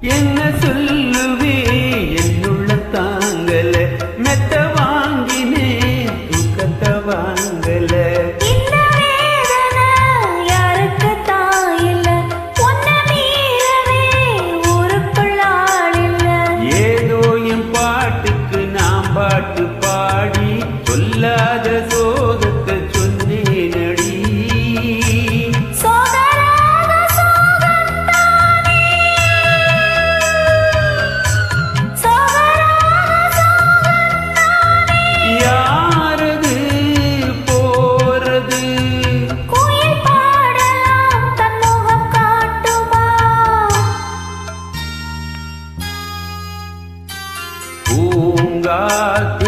என்ன சொல்லுவே என்னுள்ள தாங்கல மெத்த வாங்கினேன் தூக்கத்தை வாங்கல ஏதோ என் பாட்டுக்கு நான் பாட்டு பாடி சொல்லாத சோகத்தை சொன்னேனடி யாரது போறது பூங்காத்தி